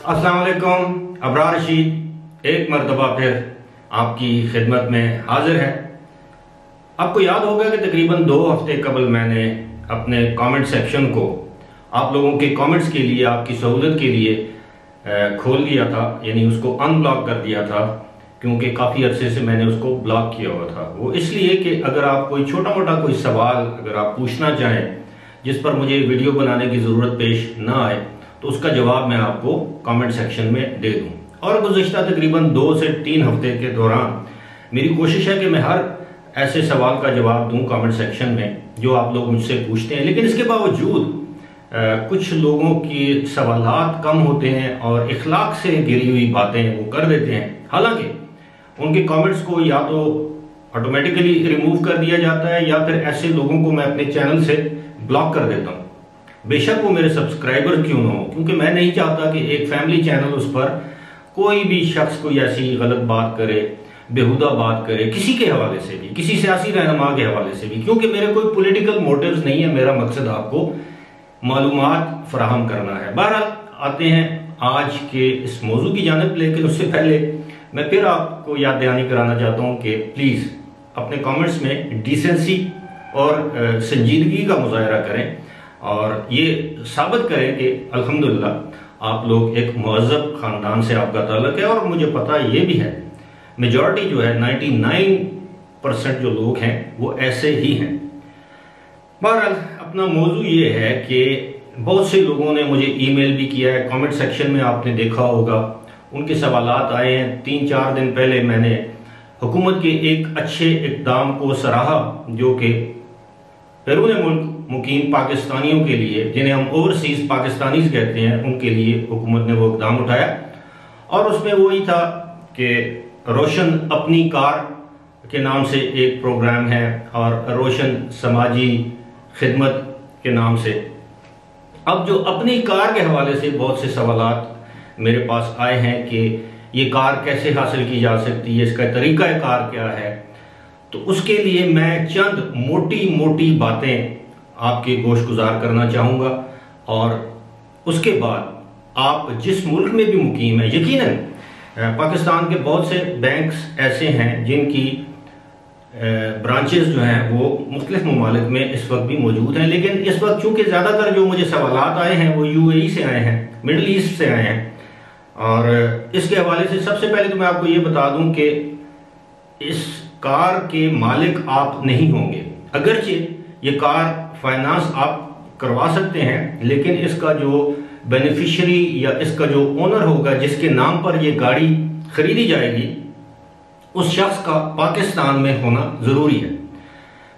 अस्सलाम वालेकुम। अबरार रशीद एक मरतबा फिर आपकी खिदमत में हाजिर है। आपको याद होगा कि तकरीबन 2 हफ्ते कबल मैंने अपने कमेंट सेक्शन को आप लोगों के कमेंट्स के लिए, आपकी सहूलत के लिए खोल दिया था, यानी उसको अनब्लॉक कर दिया था, क्योंकि काफ़ी अरसे से मैंने उसको ब्लॉक किया हुआ था। वो इसलिए कि अगर आप कोई छोटा मोटा कोई सवाल अगर आप पूछना चाहें जिस पर मुझे वीडियो बनाने की ज़रूरत पेश ना आए तो उसका जवाब मैं आपको कमेंट सेक्शन में दे दूं। और गुज़िश्ता तकरीबन 2 से 3 हफ्ते के दौरान मेरी कोशिश है कि मैं हर ऐसे सवाल का जवाब दूं कमेंट सेक्शन में जो आप लोग मुझसे पूछते हैं। लेकिन इसके बावजूद कुछ लोगों की सवालात कम होते हैं और इखलाक से घिरी हुई बातें वो कर देते हैं। हालांकि उनके कमेंट्स को या तो ऑटोमेटिकली रिमूव कर दिया जाता है या फिर ऐसे लोगों को मैं अपने चैनल से ब्लॉक कर देता हूँ, बेशक वो मेरे सब्सक्राइबर क्यों ना हो, क्योंकि मैं नहीं चाहता कि एक फैमिली चैनल उस पर कोई भी शख्स कोई ऐसी गलत बात करे, बेहुदा बात करे, किसी के हवाले से भी, किसी सियासी रहनुमा के हवाले से भी, क्योंकि मेरे कोई पॉलिटिकल मोटिव्स नहीं है। मेरा मकसद आपको मालूमात फराहम करना है। बहरहाल आते हैं आज के इस मौजू की जानिब, लेकिन उससे पहले मैं फिर आपको याद दहानी कराना चाहता हूँ कि प्लीज़ अपने कमेंट्स में डिसेंसी और संजीदगी का मुजाहरा करें और ये साबित करें कि अल्हम्दुलिल्लाह आप लोग एक मुअज़्ज़ब ख़ानदान से आपका ताल्लुक़ है। और मुझे पता ये भी है मेजॉरिटी जो है 99% जो लोग हैं वो ऐसे ही हैं। बहरहाल अपना मौजू ये है कि बहुत से लोगों ने मुझे ईमेल भी किया है, कमेंट सेक्शन में आपने देखा होगा उनके सवालात आए हैं। 3-4 दिन पहले मैंने हुकूमत के एक अच्छे इक़दाम को सराहा जो कि बैरून मुल्क मुकीम पाकिस्तानियों के लिए, जिन्हें हम ओवरसीज पाकिस्तानीज कहते हैं, उनके लिए हुकूमत ने वो इक़दाम उठाया। और उसमें वही था कि रोशन अपनी कार के नाम से एक प्रोग्राम है और रोशन समाजी खिदमत के नाम से। अब जो अपनी कार के हवाले से बहुत से सवालात मेरे पास आए हैं कि ये कार कैसे हासिल की जा सकती है, इसका तरीका कार क्या है, तो उसके लिए मैं चंद मोटी मोटी बातें आपके गोशगुजार करना चाहूँगा। और उसके बाद आप जिस मुल्क में भी मुकीम है, यकीनन पाकिस्तान के बहुत से बैंक्स ऐसे हैं जिनकी ब्रांचेस जो हैं वो मुख्तलिफ ममालिक में इस वक्त भी मौजूद हैं। लेकिन इस वक्त चूँकि ज़्यादातर जो मुझे सवालात आए हैं वो UAE से आए हैं, मिडल ईस्ट से आए हैं। और इसके हवाले से सबसे पहले तो मैं आपको ये बता दूं कि इस कार के मालिक आप नहीं होंगे। अगरचे ये कार फाइनेंस आप करवा सकते हैं, लेकिन इसका जो बेनिफिशियरी या इसका जो ओनर होगा जिसके नाम पर ये गाड़ी खरीदी जाएगी उस शख्स का पाकिस्तान में होना ज़रूरी है।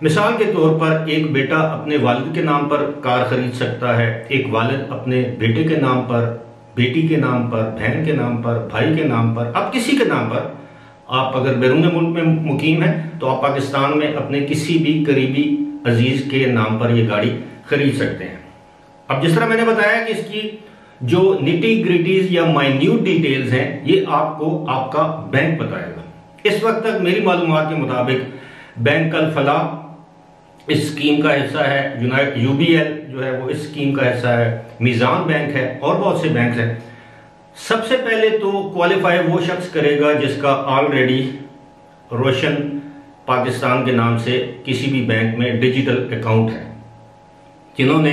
मिसाल के तौर पर एक बेटा अपने वालिद के नाम पर कार खरीद सकता है, एक वालिद अपने बेटे के नाम पर, बेटी के नाम पर, बहन के नाम पर, भाई के नाम पर, अब किसी के नाम पर। आप अगर बैरून मुल्क में मुकीम है तो आप पाकिस्तान में अपने किसी भी करीबी अजीज के नाम पर ये गाड़ी खरीद सकते हैं। अब जिस तरह मैंने बताया कि इसकी जो निटी ग्रिटीज या माइन्यूट डिटेल्स हैं ये आपको आपका बैंक बताएगा। इस वक्त तक मेरी मालूमात के मुताबिक बैंक अल फलाह इस स्कीम का हिस्सा है, UBL जो है वो इस स्कीम का हिस्सा है, मीज़ान बैंक है और बहुत से बैंक हैं। सबसे पहले तो क्वालिफाई वो शख्स करेगा जिसका ऑलरेडी रोशन पाकिस्तान के नाम से किसी भी बैंक में डिजिटल अकाउंट है। जिन्होंने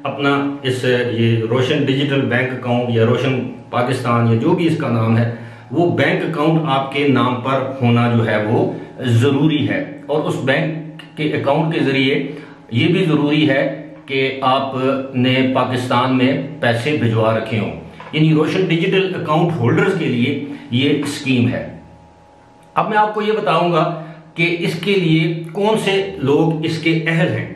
अपना ये रोशन डिजिटल बैंक अकाउंट या रोशन पाकिस्तान या जो भी इसका नाम है वो बैंक अकाउंट आपके नाम पर होना जो है वो ज़रूरी है। और उस बैंक के अकाउंट के ज़रिए ये भी ज़रूरी है कि आपने पाकिस्तान में पैसे भिजवा रखे हों, यानी रोशन डिजिटल अकाउंट होल्डर्स के लिए ये स्कीम है। अब मैं आपको ये बताऊंगा कि इसके लिए कौन से लोग इसके अहल हैं,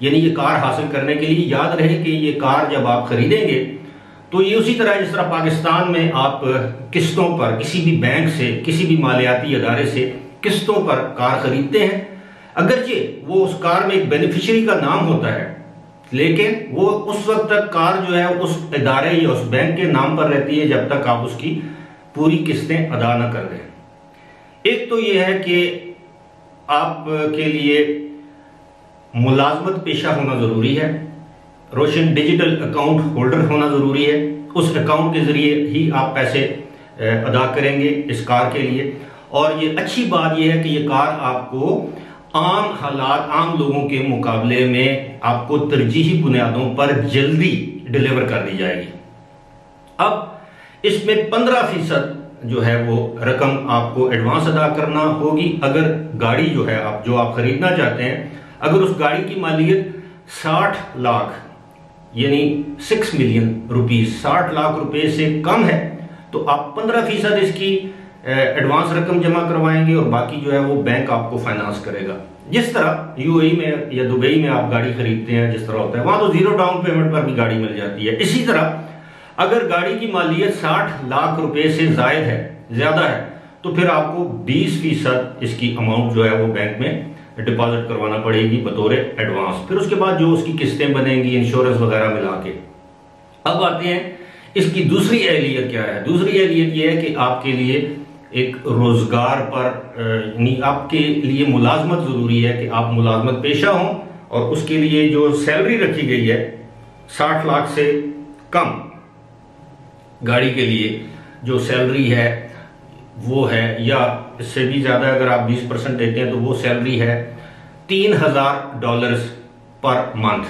यानी ये कार हासिल करने के लिए। याद रहे कि ये कार जब आप खरीदेंगे तो ये उसी तरह जिस तरह पाकिस्तान में आप किस्तों पर किसी भी बैंक से, किसी भी मालियाती अदारे से किस्तों पर कार खरीदते हैं, अगरचे वो उस कार में एक बेनिफिशियरी का नाम होता है, लेकिन वो उस वक्त तक कार जो है उस इदारे या उस बैंक के नाम पर रहती है जब तक आप उसकी पूरी किस्तें अदा न कर दें। एक तो ये है कि आपके लिए मुलाजमत पेशा होना ज़रूरी है, रोशन डिजिटल अकाउंट होल्डर होना ज़रूरी है उस अकाउंट के ज़रिए ही आप पैसे अदा करेंगे इस कार के लिए। और ये अच्छी बात यह है कि ये कार आपको आम हालात, आम लोगों के मुकाबले में आपको तरजीही बुनियादों पर जल्दी डिलीवर कर दी जाएगी। अब इसमें 15% जो है वो रकम आपको एडवांस अदा करना होगी। अगर गाड़ी जो है जो आप खरीदना चाहते हैं, अगर उस गाड़ी की मालियत 60 लाख यानी 6 मिलियन रुपीस, 60 लाख रुपए से कम है, तो आप 15% इसकी एडवांस रकम जमा करवाएंगे और बाकी जो है वो बैंक आपको फाइनेंस करेगा। जिस तरह यूएई में या दुबई में आप गाड़ी खरीदते हैं जिस तरह होता है, वहां तो 0 डाउन पेमेंट पर भी गाड़ी मिल जाती है। इसी तरह अगर गाड़ी की मालियत 60 लाख रुपए से ज्यादा है तो फिर आपको 20% इसकी अमाउंट जो है वो बैंक में डिपॉजिट करवाना पड़ेगी बतौर एडवांस। फिर उसके बाद जो उसकी किस्तें बनेंगी, इंश्योरेंस वगैरह मिला के। अब आते हैं इसकी दूसरी एहलियत क्या है। दूसरी एहलियत यह है कि आपके लिए एक रोजगार पर यानी आपके लिए मुलाजमत जरूरी है कि आप मुलाजमत पेशा हों और उसके लिए जो सैलरी रखी गई है 60 लाख से कम गाड़ी के लिए जो सैलरी है वो है, या इससे भी ज्यादा अगर आप 20% देते हैं तो वो सैलरी है $3000 पर मंथ,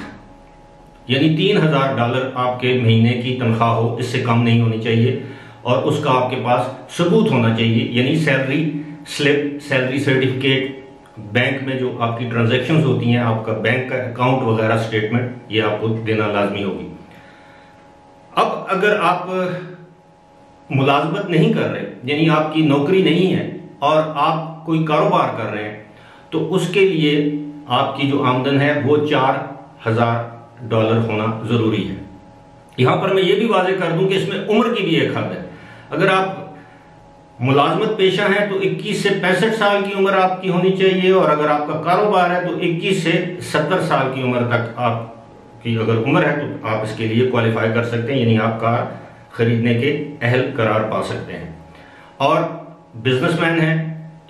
यानी $3000 आपके महीने की तनख्वाह हो, इससे कम नहीं होनी चाहिए। और उसका आपके पास सबूत होना चाहिए, यानी salary slip, salary certificate, bank में जो आपकी ट्रांजैक्शंस होती हैं, आपका बैंक का अकाउंट वगैरह स्टेटमेंट, ये आपको देना लाजमी होगी। अब अगर आप मुलाजमत नहीं कर रहे, यानी आपकी नौकरी नहीं है और आप कोई कारोबार कर रहे हैं, तो उसके लिए आपकी जो आमदन है वो $4000 होना जरूरी है। यहां पर मैं ये भी वाजे कर दूं कि इसमें उम्र की भी एक हद है। अगर आप मुलाजमत पेशा हैं तो 21 से 65 साल की उम्र आपकी होनी चाहिए, और अगर आपका कारोबार है तो 21 से 70 साल की उम्र तक आपकी अगर उम्र है तो आप इसके लिए क्वालिफाई कर सकते हैं, यानी आप कार खरीदने के अहल करार पा सकते हैं। और बिजनेसमैन है,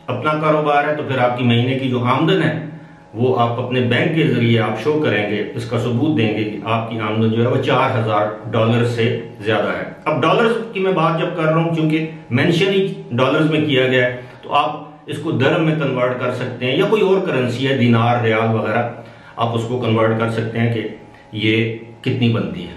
अपना कारोबार है, तो फिर आपकी महीने की जो आमदन है वो आप अपने बैंक के जरिए आप शो करेंगे, इसका सबूत देंगे कि आपकी आमदन जो है वो $4000 से ज्यादा है। अब डॉलर्स की मैं बात जब कर रहा हूं, क्योंकि मेंशन ही डॉलर्स में किया गया है, तो आप इसको दरम में कन्वर्ट कर सकते हैं, या कोई और करेंसी है, दिनार, रियाल वगैरह, आप उसको कन्वर्ट कर सकते हैं कि ये कितनी बनती है।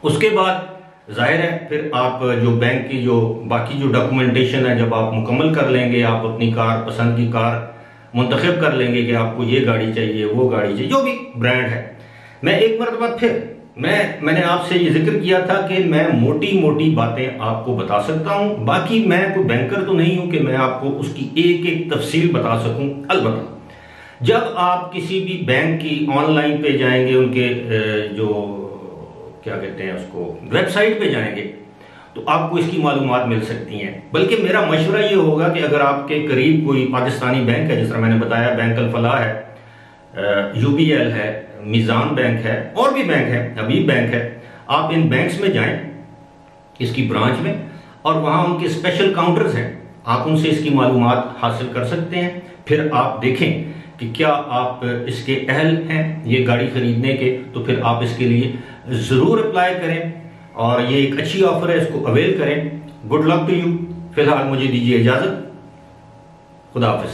उसके बाद जाहिर है फिर आप जो बैंक की जो बाकी जो डॉक्यूमेंटेशन है जब आप मुकम्मल कर लेंगे, आप अपनी कार, पसंद की कार मुंतखब कर लेंगे कि आपको ये गाड़ी चाहिए, वो गाड़ी चाहिए, जो भी ब्रांड है। मैं एक मरतबा फिर मैंने आपसे ये जिक्र किया था कि मैं मोटी मोटी बातें आपको बता सकता हूं, बाकी मैं कोई बैंकर तो नहीं हूं कि मैं आपको उसकी एक एक तफसील बता सकूं। अलबत्ता जब आप किसी भी बैंक की ऑनलाइन पे जाएंगे, उनके जो क्या कहते हैं उसको, वेबसाइट पे जाएंगे, तो आपको इसकी मालूमात मिल सकती हैं। बल्कि मेरा मशवरा ये होगा कि अगर आपके करीब कोई पाकिस्तानी बैंक है, जिस तरह मैंने बताया बैंक अल फलाह है, UBL है, मीज़ान बैंक है, और भी बैंक है, हबीब बैंक है, आप इन बैंक्स में जाएं इसकी ब्रांच में, और वहां उनके स्पेशल काउंटर्स हैं, आप उनसे इसकी मालूमात हासिल कर सकते हैं। फिर आप देखें कि क्या आप इसके अहल हैं ये गाड़ी खरीदने के, तो फिर आप इसके लिए जरूर अप्लाई करें, और ये एक अच्छी ऑफर है, इसको अवेल करें। Good luck to you. फिलहाल मुझे दीजिए इजाजत। खुदा हाफिज।